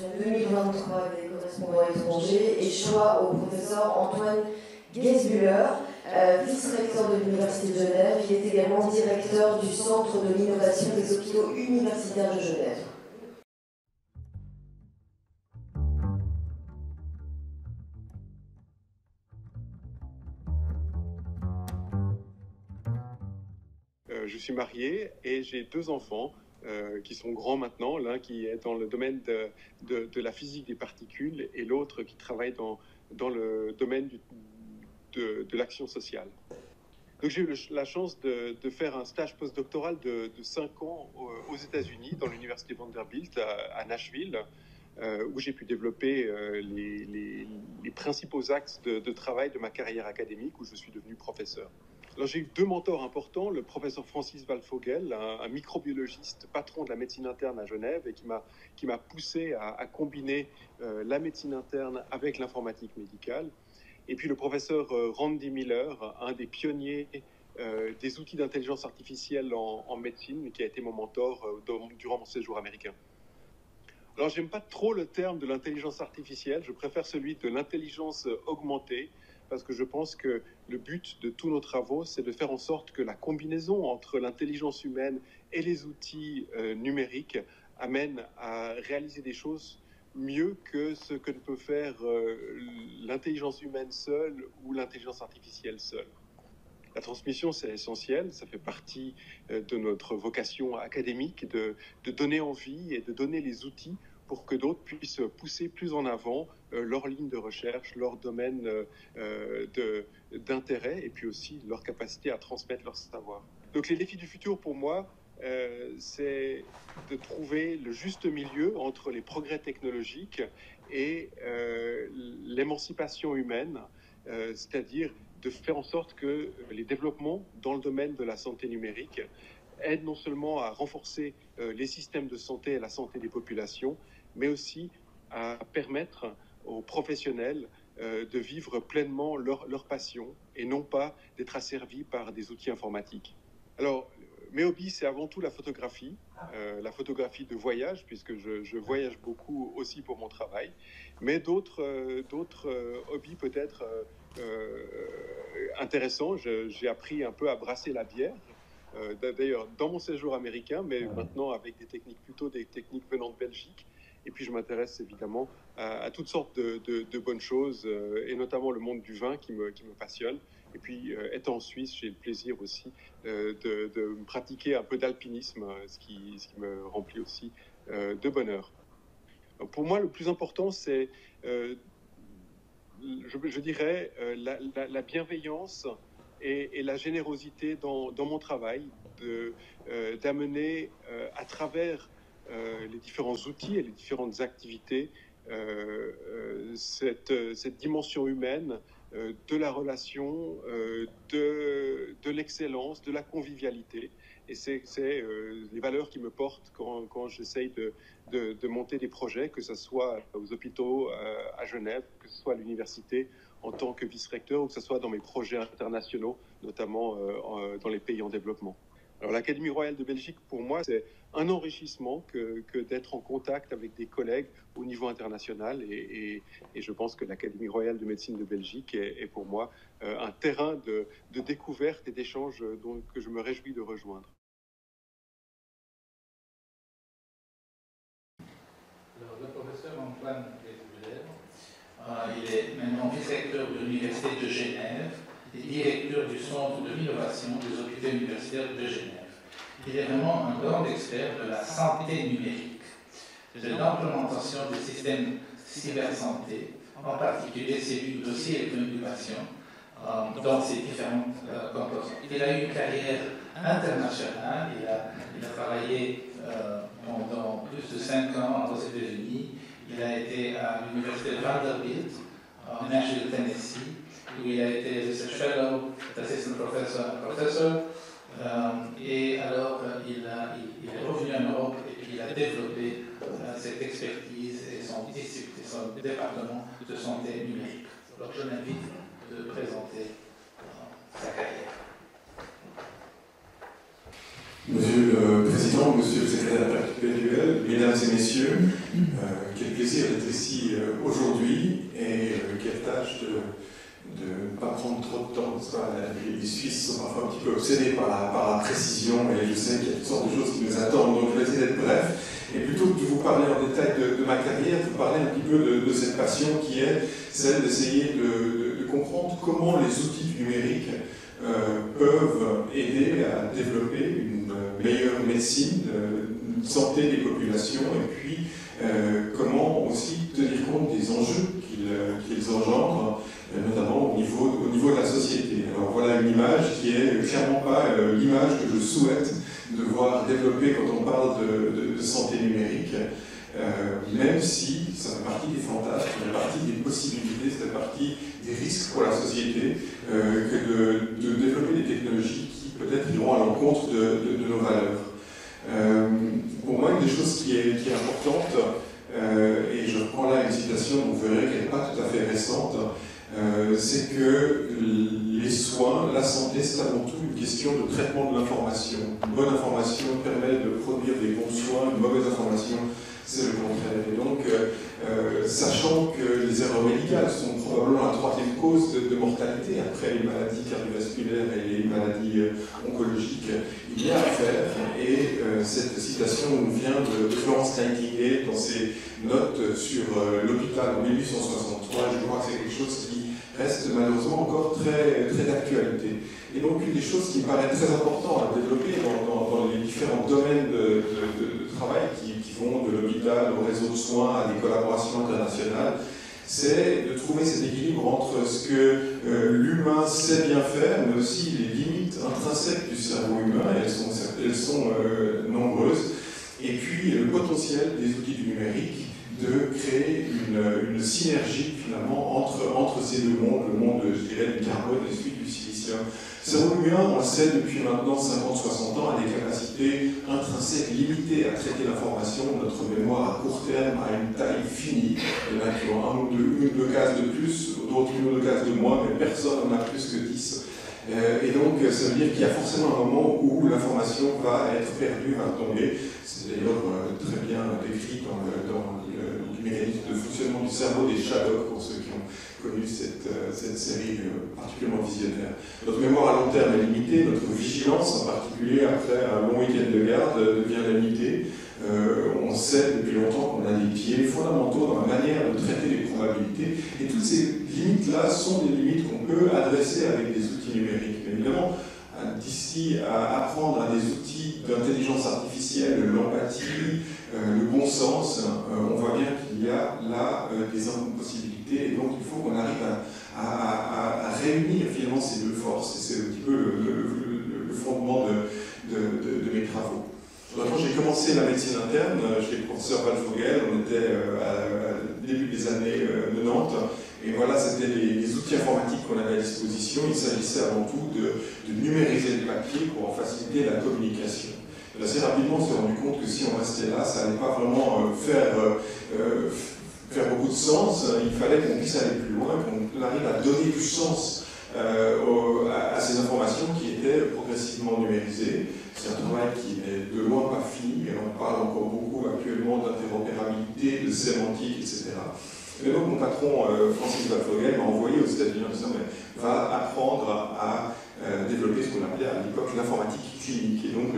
promotion 2023 des correspondants étrangers, et choix au professeur Antoine Guesbuller, vice-recteur de l'Université de Genève. Il est également directeur du Centre de l'innovation des hôpitaux universitaires de Genève. Je suis marié et j'ai 2 enfants qui sont grands maintenant, l'un qui est dans le domaine de la physique des particules et l'autre qui travaille dans le domaine de l'action sociale. Donc j'ai eu la chance de faire un stage postdoctoral de 5 ans aux États-Unis, dans l'université Vanderbilt à Nashville, où j'ai pu développer les principaux axes de travail de ma carrière académique, où je suis devenu professeur. Alors j'ai eu 2 mentors importants, le professeur Francis Waldvogel, un microbiologiste patron de la médecine interne à Genève et qui m'a poussé à combiner la médecine interne avec l'informatique médicale. Et puis le professeur Randy Miller, un des pionniers des outils d'intelligence artificielle en médecine, qui a été mon mentor durant mon séjour américain. Alors j'aime pas trop le terme de l'intelligence artificielle, je préfère celui de l'intelligence augmentée, parce que je pense que le but de tous nos travaux, c'est de faire en sorte que la combinaison entre l'intelligence humaine et les outils numériques amène à réaliser des choses mieux que ce que ne peut faire l'intelligence humaine seule ou l'intelligence artificielle seule. La transmission, c'est essentiel, ça fait partie de notre vocation académique de donner envie et de donner les outils pour que d'autres puissent pousser plus en avant leur ligne de recherche, leur domaine d'intérêt et puis aussi leur capacité à transmettre leur savoir. Donc les défis du futur pour moi, c'est de trouver le juste milieu entre les progrès technologiques et l'émancipation humaine, c'est-à-dire de faire en sorte que les développements dans le domaine de la santé numérique aident non seulement à renforcer les systèmes de santé et la santé des populations, mais aussi à permettre aux professionnels de vivre pleinement leur passion et non pas d'être asservis par des outils informatiques. Alors, mes hobbies, c'est avant tout la photographie de voyage, puisque je voyage beaucoup aussi pour mon travail, mais d'autres hobbies peut-être intéressants. J'ai appris un peu à brasser la bière, d'ailleurs dans mon séjour américain, mais maintenant avec plutôt des techniques venant de Belgique. Et puis je m'intéresse évidemment à toutes sortes de bonnes choses, et notamment le monde du vin qui me passionne. Et puis étant en Suisse, j'ai le plaisir aussi de pratiquer un peu d'alpinisme, ce qui me remplit aussi de bonheur. Donc, pour moi, le plus important, c'est, je dirais, la bienveillance et la générosité dans mon travail, d'amener à travers les différents outils et les différentes activités cette dimension humaine de la relation, de l'excellence, de la convivialité. Et c'est les valeurs qui me portent quand j'essaye de monter des projets, que ce soit aux hôpitaux à Genève, que ce soit à l'université en tant que vice-recteur, ou que ce soit dans mes projets internationaux, notamment dans les pays en développement. Alors l'Académie royale de Belgique, pour moi, c'est un enrichissement que d'être en contact avec des collègues au niveau international. Et je pense que l'Académie royale de médecine de Belgique est pour moi un terrain de découverte et d'échange que je me réjouis de rejoindre. Alors, le professeur Antoine Guesbuller, il est maintenant vice-recteur de l'Université de Genève et directeur du Centre de l'innovation des hôpitaux universitaires de Genève. Il est vraiment un grand expert de la santé numérique, de l'implémentation du système cybersanté, en particulier celui du dossier électronique du patient, dans ses différentes composantes. Il a eu une carrière internationale, il a travaillé pendant plus de 5 ans aux États-Unis. Il a été à l'université de Vanderbilt, en Nashville, Tennessee, où il a été research fellow, assistant professor, et alors il est revenu en Europe et puis il a développé cette expertise et son département de santé numérique. Alors je l'invite de présenter sa carrière. Monsieur le Président, Monsieur le Secrétaire perpétuel, Mesdames et Messieurs, quel plaisir d'être ici aujourd'hui et quelle tâche de ne pas prendre trop de temps. Les Suisses sont parfois un petit peu obsédés par la précision et je sais qu'il y a toutes sortes de choses qui nous attendent, donc je vais essayer d'être bref. Et plutôt que de vous parler en détail de ma carrière, vous parler un petit peu de cette passion qui est celle d'essayer de comprendre comment les outils du numérique peuvent aider à développer une meilleure médecine, une santé des populations, et puis comment aussi tenir compte des enjeux qu'ils engendrent, notamment au niveau de la société. Alors voilà une image qui est clairement pas l'image que je souhaite de voir développer quand on parle de santé numérique, même si ça fait partie des fantasmes, ça fait partie des possibilités, ça fait partie des risques pour la société, que de développer des technologies qui peut-être iront à l'encontre de nos valeurs. Pour moi, une des choses qui est importante, et je reprends là une citation, vous verrez qu'elle n'est pas tout à fait récente, c'est que les soins, la santé, c'est avant tout une question de traitement de l'information. Une bonne information permet de produire des bons soins, une mauvaise information, c'est le contraire. Et donc, sachant que les erreurs médicales sont probablement la troisième cause de mortalité après les maladies cardiovasculaires et les maladies oncologiques, il y a à faire. Et cette citation nous vient de Florence Nightingale dans ses notes sur l'hôpital en 1863. Je crois que c'est quelque chose qui reste malheureusement encore très, très d'actualité. Et donc une des choses qui me paraît très importante à développer dans les différents domaines de travail qui vont de l'hôpital au réseau de soins à des collaborations internationales, c'est de trouver cet équilibre entre ce que l'humain sait bien faire, mais aussi les limites intrinsèques du cerveau humain, et elles sont nombreuses, et puis le potentiel des outils du numérique de créer une synergie finalement entre ces deux mondes, le monde, je dirais, du carbone et celui du silicium. Le cerveau humain, on le sait depuis maintenant 50-60 ans, a des capacités intrinsèques limitées à traiter l'information. Notre mémoire à court terme a une taille finie. Il y en a qui ont une ou deux cases de plus, d'autres une ou deux cases de moins, mais personne n'en a plus que 10. Et donc, ça veut dire qu'il y a forcément un moment où l'information va être perdue, va tomber. C'est d'ailleurs très bien décrit dans le mécanisme de fonctionnement du cerveau des Sherlock, pour ceux qui ont connu cette série particulièrement visionnaire. Notre mémoire à long terme est limitée, notre vigilance, en particulier après un long week-end de garde, devient limitée. On sait depuis longtemps qu'on a des pieds fondamentaux dans la manière de traiter les probabilités, et toutes ces limites-là sont des limites qu'on peut adresser avec des outils numériques. Mais évidemment, d'ici à apprendre à des outils d'intelligence artificielle, l'empathie, le bon sens, on voit bien qu'il y a là des possibilités, et donc il faut qu'on arrive à réunir finalement ces deux forces, et c'est un petit peu le fondement de mes travaux. Quand j'ai commencé la médecine interne chez le professeur Waldvogel, on était au début des années 90, et voilà, c'était les outils informatiques qu'on avait à disposition. Il s'agissait avant tout de numériser le papier pour en faciliter la communication. Et assez rapidement, on s'est rendu compte que si on restait là, ça n'allait pas vraiment faire beaucoup de sens. Il fallait qu'on puisse aller plus loin, qu'on arrive à donner du sens à ces informations qui étaient progressivement numérisées. C'est un travail qui n'est de loin pas fini, et on parle encore beaucoup actuellement d'interopérabilité, de sémantique, etc. Et donc mon patron, Francis Waldvogel, m'a envoyé aux États-Unis en disant « va apprendre à développer ce qu'on appelait à l'époque l'informatique clinique ». Et donc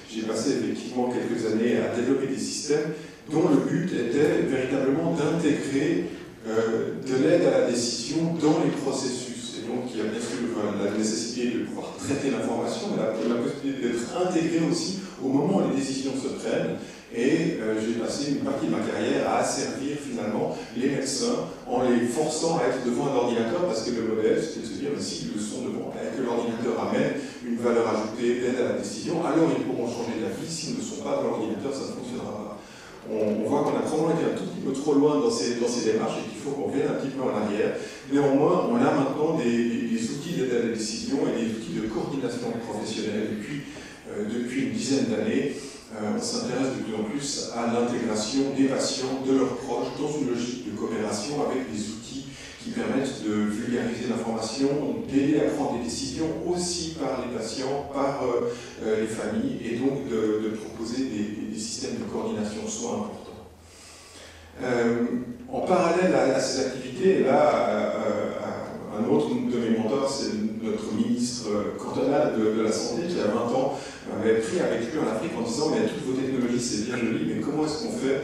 j'ai passé effectivement quelques années à développer des systèmes dont le but était véritablement d'intégrer de l'aide à la décision dans les processus. Et donc il y a bien sûr la nécessité de pouvoir traiter l'information, mais la possibilité d'être intégré aussi au moment où les décisions se prennent. Et j'ai passé une partie de ma carrière à asservir finalement les médecins en les forçant à être devant un ordinateur, parce que le modèle c'était de se dire s'ils le sont devant, que l'ordinateur amène une valeur ajoutée d'aide à la décision, alors ils pourront changer d'avis. S'ils ne sont pas devant l'ordinateur, ça ne fonctionnera pas. On voit qu'on a probablement été un tout petit peu trop loin dans ces démarches et qu'il faut qu'on vienne un petit peu en arrière. Néanmoins, on a maintenant des outils d'aide à la décision et des outils de coordination professionnelle. Depuis une dizaine d'années, on s'intéresse de plus en plus à l'intégration des patients, de leurs proches, dans une logique de coopération avec des outils qui permettent de vulgariser l'information, d'aider à prendre des décisions aussi par les patients, par les familles, et donc de proposer des systèmes de coordination soins importants. En parallèle à ces activités, là, un autre de mes mentors, c'est notre ministre cantonal de la Santé, qui a 20 ans avait pris avec lui en Afrique en disant mais toutes vos technologies c'est bien joli, mais comment est-ce qu'on fait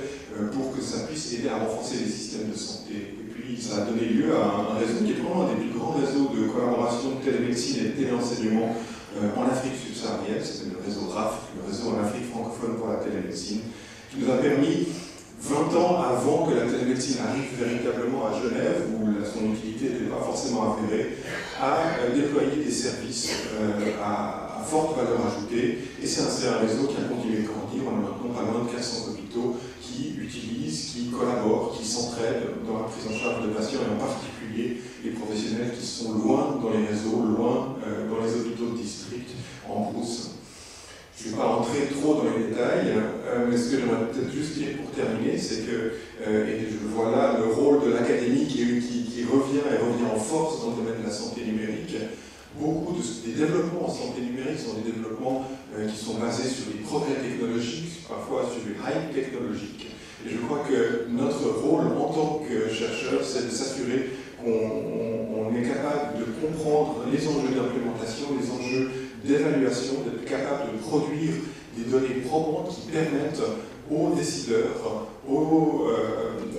pour que ça puisse aider à renforcer les systèmes de santé? Et puis ça a donné lieu à un réseau qui est probablement un des plus grands réseaux de collaboration de télémédecine et de téléenseignement en Afrique subsaharienne. C'était le réseau RAF, le réseau en Afrique francophone pour la télémédecine, qui nous a permis 20 ans avant que la télémédecine arrive véritablement à Genève, où son utilité n'était pas forcément avérée, à déployer des services à forte valeur ajoutée. Et c'est un réseau qui a continué de grandir. On a maintenant pas loin de 400 hôpitaux qui utilisent, qui collaborent, qui s'entraident dans la prise en charge de patients, et en particulier les professionnels qui sont loin dans les réseaux, loin dans les hôpitaux de district, en brousse. Je ne vais pas rentrer trop dans les détails, mais ce que j'aimerais peut-être juste dire pour terminer, c'est que, et je vois là le rôle de l'académie qui revient et revient en force dans le domaine de la santé numérique. Beaucoup des développements en santé numérique sont des développements qui sont basés sur des progrès technologiques, parfois sur du hype technologique. Et je crois que notre rôle en tant que chercheur, c'est de s'assurer qu'on est capable de comprendre les enjeux d'implémentation, les enjeux d'évaluation, d'être capable de produire des données probantes qui permettent aux décideurs, aux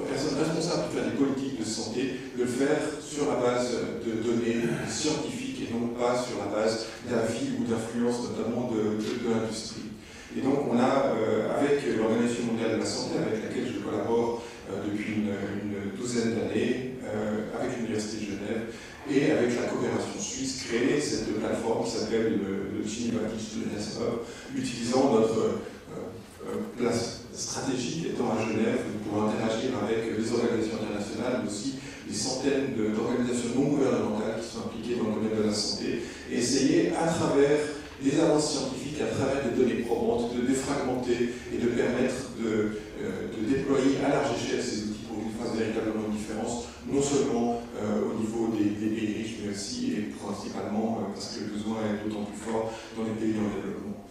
personnes responsables de faire des politiques de santé, de le faire sur la base de données scientifiques et non pas sur la base d'avis ou d'influence notamment de l'industrie. Et donc on a, avec l'Organisation mondiale de la santé, avec laquelle je collabore depuis une douzaine d'années, avec l'Université de Genève, et avec la coopération suisse, créé cette plateforme qui s'appelle le Geneva Digital Hub, utilisant notre place stratégique étant à Genève pour interagir avec les organisations internationales, mais aussi des centaines d'organisations non gouvernementales qui sont impliquées dans le domaine de la santé, et essayer à travers des avances scientifiques, à travers des données probantes, de défragmenter et de permettre de déployer à large échelle ces outils pour qu'ils fassent véritablement une différence, non seulement au niveau des pays riches, mais aussi et principalement parce que le besoin est d'autant plus fort dans les pays en développement.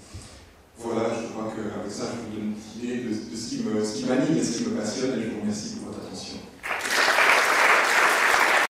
Voilà, je crois qu'avec ça, je vous donne une idée de ce qui m'anime et ce qui me passionne, et je vous remercie pour votre attention.